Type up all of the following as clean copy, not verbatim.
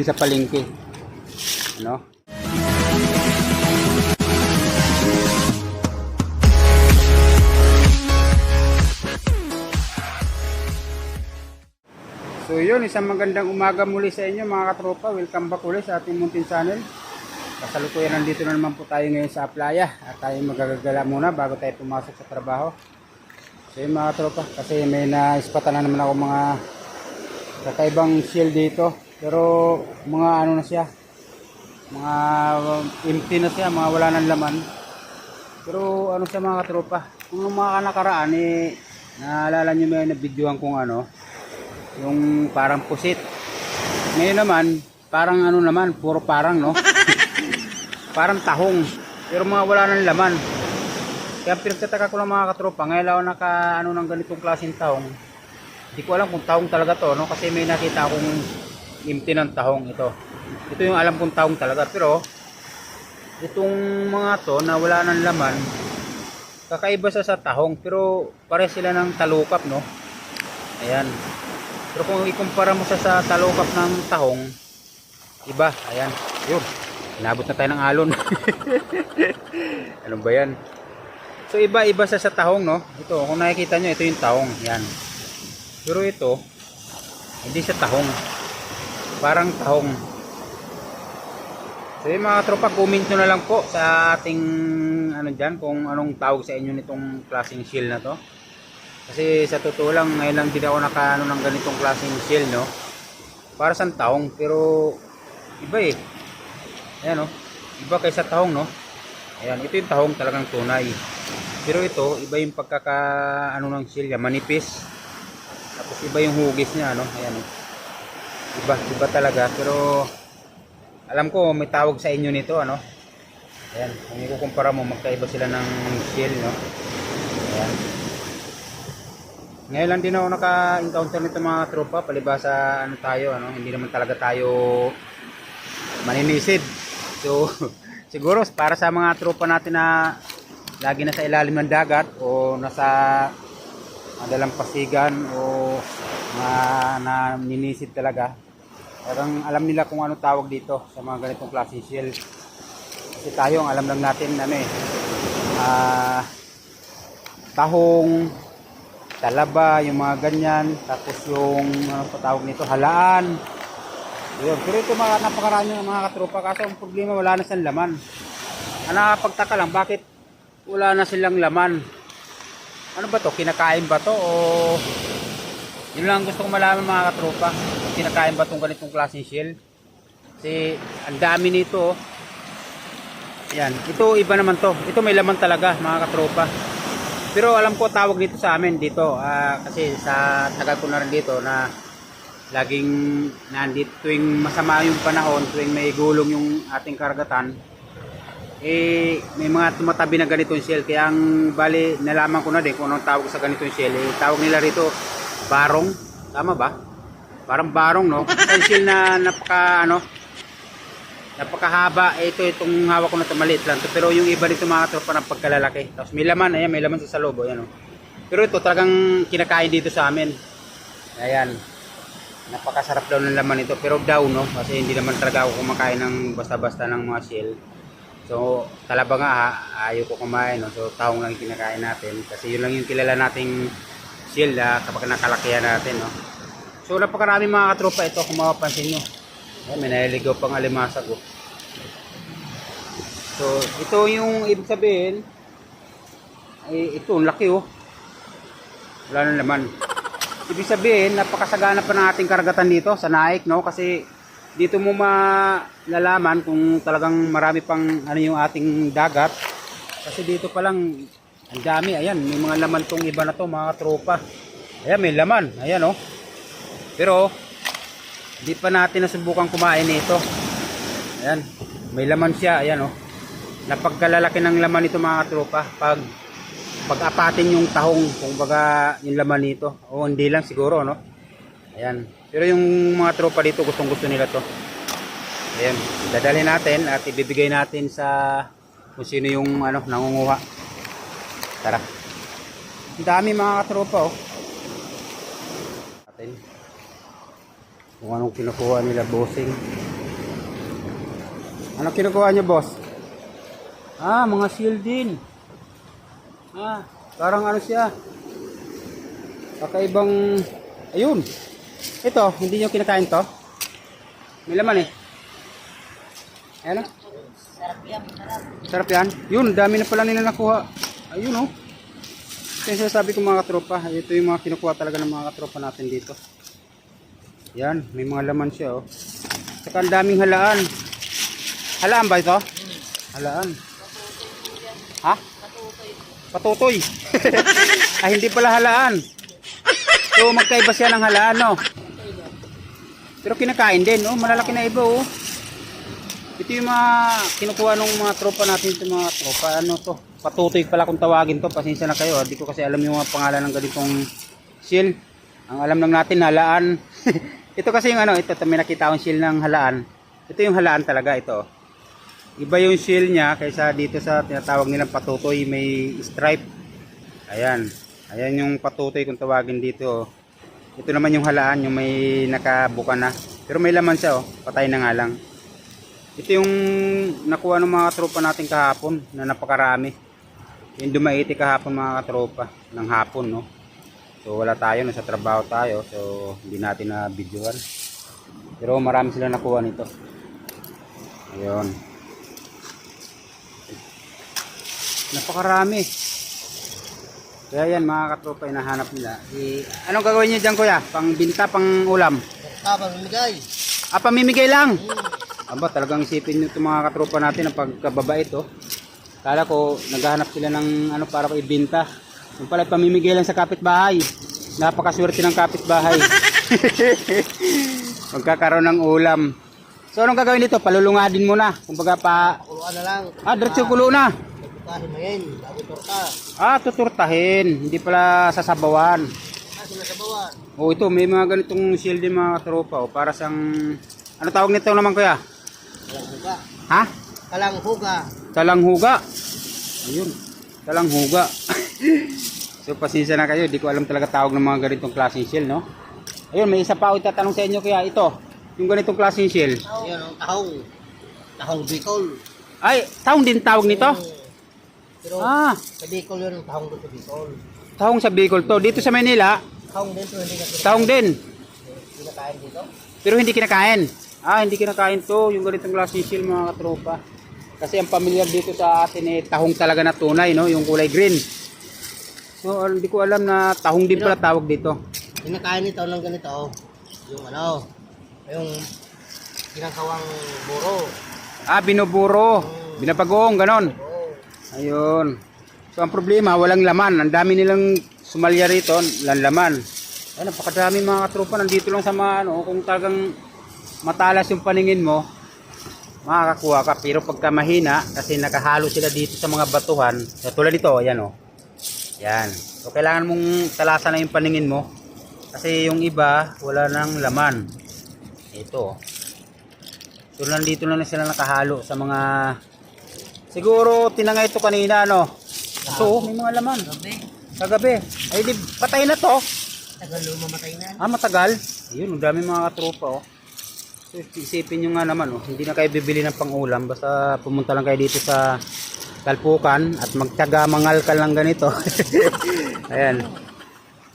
sa palengke. Ano? So yun, isang magandang umaga muli sa inyo mga katropa. Welcome back ulit sa ating muntin channel. Kasalukuyan, nandito na naman po tayo ngayon sa playa. At tayo magagagala muna bago tayo pumasok sa trabaho. So yun mga katropa, kasi may naispatan na naman ako mga kakaibang shell dito. Pero mga ano na siya, mga empty na siya, mga wala nang laman. Pero ano siya mga katropa, kung mga nakaraan naalala nyo may nabidyohan kung ano, yung parang pusit. Ngayon naman parang ano naman, puro parang no parang tahong, pero mga wala nang laman. Kaya pinagtataka ko ng mga katropa, ngayon ako naka ano ng ganitong klaseng tahong. Hindi ko alam kung tahong talaga to, no? Kasi may nakita akong empty ng tahong. Ito yung alam kong tahong talaga, pero itong mga to na wala nang laman, kakaiba sa tahong, pero pare sila ng talukap, no? Ayan. Pero kung ikumpara mo sa talukap ng tahong, iba. Ayan. Yun. Inabot na tayo ng alon. Ano ba yan? So iba sa tahong, no? Ito, kung nakikita nyo, ito yung tahong. Yan. Pero ito, hindi sa tahong. Parang tahong. So yung mga tropa, comment nyo na lang po sa ating ano dyan, kung anong tawag sa inyo nitong klaseng shell na to. Kasi sa totoo lang, ngayon lang din ako nakaano ng ganitong klaseng shell, no? Para sa tahong, pero iba eh. Ayan, no? Iba kaysa tahong, no? Ayan, ito yung tahong talagang tunay. Pero ito, iba yung ano ng shell niya, manipis. Tapos iba yung hugis niya, no? Ayan, no? Iba talaga, pero alam ko may tawag sa inyo nito, ano? Ayan, kung ikukumpara mo, magkaiba sila ng shell, no? Ayan. Ngayon lang din ako naka-encounter nito mga tropa, palibasa ano tayo, ano? Hindi naman talaga tayo maninisid. So, siguro para sa mga tropa natin na lagi na sa ilalim ng dagat o nasa dalampasigan o na ninisid talaga, parang alam nila kung ano tawag dito sa mga ganitong klaseng shell. Kasi tayo, ang alam lang natin tahong, talaba, yung mga ganyan, tapos yung ano pa tawag nito, halaan. Yun. Pero ito napakarami ng mga katropa, kasi ang problema wala na silang laman. Ang nakapagtaka lang, bakit wala na silang laman? Ano ba to? Kinakain ba to? O yun lang gusto kong malaman mga katropa, kinakain ba tong ganitong klaseng shell? Kasi ang dami nito. Yan, ito iba naman to. Ito may laman talaga mga katropa. Pero alam ko tawag dito sa amin dito, kasi sa tagal ko na rin dito na laging nandito tuwing masama yung panahon, tuwing may gulong yung ating karagatan, may mga tumatabi na ganitong shell. Kaya ang bali, nalaman ko na din kung anong tawag sa ganitong shell. Tawag nila rito barong, tama ba? Parang barong, no? Isang shell na napakahaba. Itong hawak ko na ito, maliit lang to. Pero yung iba dito mga tropa ng pagkalalaki. Tapos may laman, ayan, may laman sa lobo, ayan, no? Pero ito talagang kinakain dito sa amin. Ayan. Napakasarap daw ng laman ito, pero daw, no? Kasi hindi naman talaga ako kumakain ng basta-basta ng mga shell. So talaba nga ayaw ko kumain, no? So tahong lang kinakain natin, kasi yun lang yung kilala nating shell kapag nakalakihan natin, no? So napakarami mga katropa ito, kung mapapansin nyo. Ayan, may naliligaw pang alimasag, oh. So ito yung ibig sabihin, ito ang laki, oh. Wala nang laman. Ibig sabihin, napakasagana pa ng ating karagatan dito sa Naik, no? Kasi dito mo malalaman kung talagang marami pang ano yung ating dagat. Kasi dito pa lang ang dami. Ayan, may mga laman tong iba na to mga tropa. Ayan, may laman. Ayan, oh. Pero hindi pa natin nasubukan kumain nito. Ayan, may laman siya. Ayan, oh. Napagkalalaki ng laman nito mga tropa. Pag-apatin yung tahong, kung baga yung laman nito, o hindi lang siguro, no? Ayan. Pero yung mga tropa dito, gustong-gusto nila to. Ayan, dadalhin natin at ibibigay natin sa kung sino yung nangunguha. Tara. Ang dami mga tropa, oh. Atin. Kung anong kinukuha nila, bossing. Ano kinukuha niyo, boss? Ah, mga seal din. Ah, parang ano siya. Kakaibang, ayun. Ito, hindi niyo kinakain to? May laman eh. Ayan o. Sarap yan. Yun, dami na pala nila nakuha. Ayun o. Kaya sabi ko mga katropa, ito yung mga kinukuha talaga ng mga katropa natin dito. Yan, may mga laman siya o. Saka ang daming halaan. Halaan ba ito? Halaan. Ha? Patutoy. Ah, hindi pala halaan. So magkaiba siya ng halaan, no? Pero kinakain din, no? Malalaki na iba, oh. Ito yung mga kinukuha ng mga tropa natin, ito mga tropa. Ano to? Patutoy pala kung tawagin to. Pasensya na kayo. Hindi ko kasi alam yung mga pangalan ng ganitong seal. Ang alam lang natin, halaan. Ito kasi yung ano, ito may nakita akong seal ng halaan. Ito yung halaan talaga, ito. Iba yung seal niya kaysa dito sa tinatawag nilang patutoy, may stripe. Ayan. Ayan yung patutoy kung tawagin dito. Ito naman yung halaan, yung may nakabuka na. Pero may laman siya, oh. Patay na nga lang. Ito yung nakuha ng mga tropa natin kahapon na napakarami. Yung dumaiti kahapon mga katropa ng hapon, no. So wala tayo, nasa trabaho tayo. So hindi natin na videoan. Pero marami sila nakuha nito. Ayun. Napakarami. Kaya yan mga katropa, hinahanap nila. Anong gagawin nyo dyan, kuya? Pang binta, pang ulam? Pamimigay. Ah, pamimigay lang? Aba, talagang isipin nyo itong mga katropa natin ang pagkababait, oh. Kala ko, naghahanap sila ng ano para ibinta. Yung pala, pamimigay lang sa kapitbahay. Napakaswerte ng kapitbahay. Magkakaroon ng ulam. So, anong gagawin dito? Palulungadin mo na. Kumbaga pa... Kuluan na lang. Ah, diretso kulo na. Pagkahin mo yan. Bago torta. Ah, tuturtahin. Hindi pala sasabawan. Sinasabawan. Oh, ito may mga ganitong shield din mga katropa, oh, para sang ano tawag nito naman kuya? Talanghuga. Ha? Talanghuga. Talanghuga. Ayun. Talanghuga. So pasensya na kayo, di ko alam talaga tawag ng mga ganitong klaseng shield, no? Ayun, may isa pa ako itatanong sa inyo kuya, ito. Yung ganitong klaseng shield. Yan ang tahong. Tahong Bicol. Ay, tahong din tawag nito? Pero Ah, sa Bicol yun ang tahong doon sa Bicol. tahong sa Bicol to. Dito sa Manila, Tahong din pero hindi na tahong din. kinakain dito. Pero hindi kinakain. Ah, hindi kinakain to. Yung ganitong klaseng shield mga katropa. Kasi ang familiar dito sa atin eh, tahong talaga na tunay, no? Yung kulay green. So, hindi ko alam na tahong din pala tawag dito. Kinakain nito ng ganito. Yung ano. Yung ginagawang buro. Ah, binuburo. Binabagong, ganon. Oh. Ayun. So, ang problema, walang laman. Ang dami nilang sumalya rito, walang laman. Ay, napakadami mga katropa. Nandito lang sa mga, ano, kung talagang matalas yung paningin mo, makakakuha ka. Pero pagka mahina, kasi nakahalo sila dito sa mga batuhan, tulad dito, ayan o. Yan. So, kailangan mong talasan na yung paningin mo. Kasi yung iba, wala nang laman. Ito. So, nandito na sila nakahalo sa mga... Siguro, tinangay ito kanina, no? So, may mga laman. Gabi. Kagabi. Ay, di, patay na to. Tagal mamatay na. Ah, matagal. Ayun, ang dami mga katropa, oh. So, isipin nyo nga naman, oh. Hindi na kayo bibili ng pang-ulam. Basta pumunta lang kayo dito sa Talpukan at magtyaga mangal ka lang ganito. Ayan.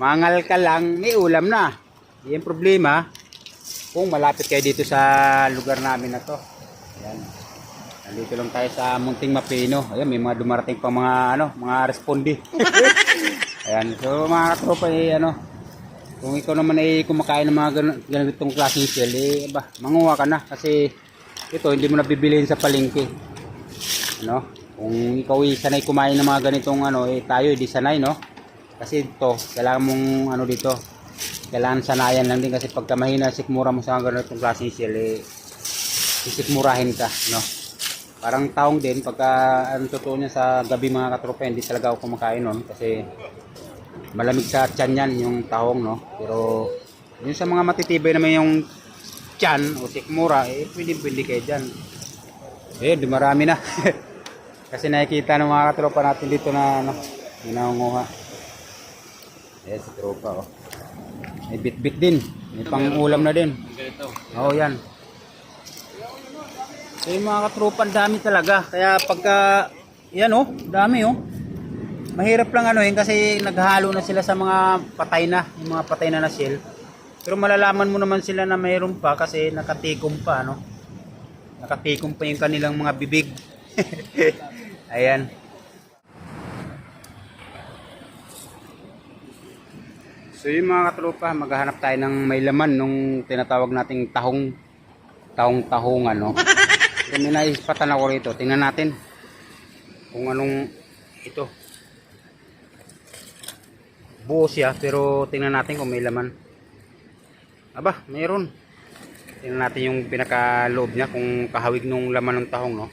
Mangal ka lang, may ulam na. Yan problema kung malapit kayo dito sa lugar namin na to. Ayan. Nandito lang tayo sa Munting Mapino. Ayan, may mga dumarating pa mga ano, mga respondi. Ayan, so mga katropa eh, ano, kung ikaw naman ay kumakain ng mga ganitong klaseng shell, eh, ba, manguha ka na kasi ito hindi mo nabibilihin sa palengke. Ano? Kung ikaw ay sanay kumain ng mga ganitong ano, eh tayo hindi sanay, no? Kasi ito, kailangan mong ano dito, kailangan sanayan lang din kasi pagka mahina sikmura mo sa ganitong klaseng shell, eh, sisikmurahin ka, no? Parang taong din, pagka ano totoo niya sa gabi mga katropa, hindi talaga ako kumakain nun kasi malamig sa tiyan yan yung tahong, no? Pero yung sa mga matitibay naman yung tiyan o sikmura, eh pwede kayo dyan. Eh, di marami na. Kasi nakikita ng mga katropa natin dito na ano, nangunguha. Eh, si tropa, oh. May bit-bit din. May pang-ulam na din. Ganito. Oo, yan. So yung mga katropa, dami talaga. Kaya pagka, yan oh, dami oh. Mahirap lang ano yun kasi naghalo na sila sa mga patay na, yung mga patay na shell. Pero malalaman mo naman sila na mayroon pa kasi nakatikom pa, ano. Nakatikom pa yung kanilang mga bibig. Ayan. So yung mga katropa, maghahanap tayo ng may laman nung tinatawag nating tahong ano. So may naispatan ako rito. Tingnan natin kung anong ito. Buo siya pero tingnan natin kung may laman. Aba, mayroon. Tingnan natin yung pinakaloob niya kung kahawig nung laman ng tahong, no.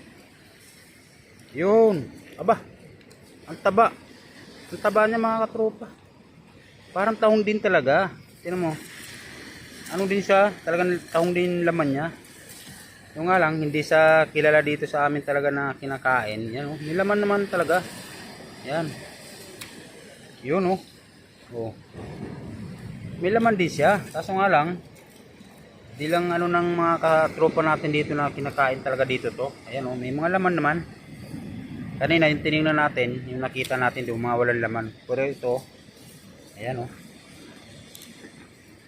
Yun. Aba. Ang taba. Ang taba niya mga katropa. Parang tahong din talaga. Tingnan mo. Ano din siya? Talagang tahong din laman niya. Yung nga lang, hindi sa kilala dito sa amin talaga na kinakain. Yan oh. May laman naman talaga. Yan. Yun oh. Oh. May laman din siya. Kaso nga lang, di lang ano ng mga katropa natin dito na kinakain talaga dito to. Ayan oh. May mga laman naman. Kanina yung tinignan natin, yung nakita natin doon, mga walang laman. Pero ito, ayan oh.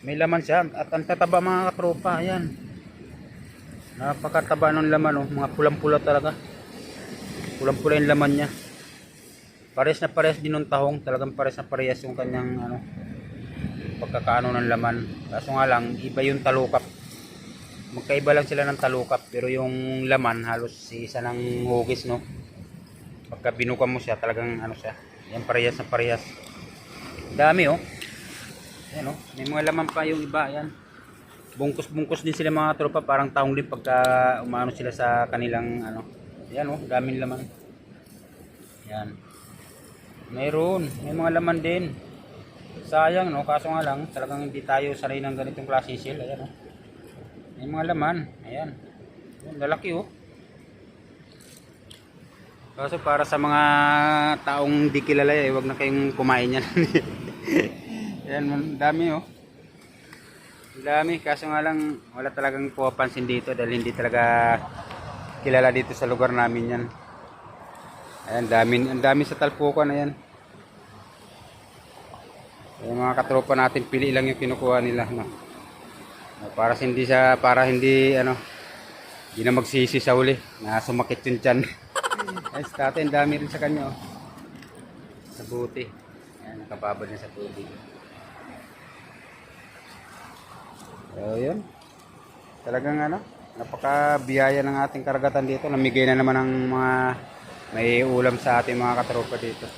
May laman siya. At ang tataba mga katropa. Ayan. Napakataba ng laman oh, mga pulang-pula talaga. Pulang-pula yung laman niya. Pares na pares din ng tahong, talagang pares na parehas yung kanyang ano, pagkakaano ng laman. Kaso nga lang, iba yung talukap. Magkaiba lang sila ng talukap, pero yung laman halos isa ng hugis, no. Pagka binukan mo siya, talagang ano siya. Yan parehas na parehas. Dami oh. Ayan oh, may mga laman pa yung iba, ayan. Bungkus-bungkus din sila mga tropa, parang taong din pagka umano sila sa kanilang ano. Ayan oh, daming laman. Ayan. Mayroon, may mga laman din. Sayang no, kaso nga lang talagang hindi tayo sanay ng ganitong klase shell. Ayan oh. May mga laman. Ayan. Ayan, lalaki oh. Kaso para sa mga taong di kilala eh, wag na kayong kumain yan. Ayan, dami oh. Dami, kaso nga lang wala talagang pumapansin dito dahil hindi talaga kilala dito sa lugar namin yan. Ayan, ang dami sa talpukan na yan. Yung mga katropa natin, pili lang yung kinukuha nila, no? Para hindi ano, hindi na magsisi sa uli na sumakit yung tiyan. Ay, ang dami rin sa kanya oh. Sa buti. Ayan, nakababad na sa tubig. So yun, talagang ano, napakabiyaya ng ating karagatan dito. Namigay na naman ng mga may ulam sa ating mga katropa dito.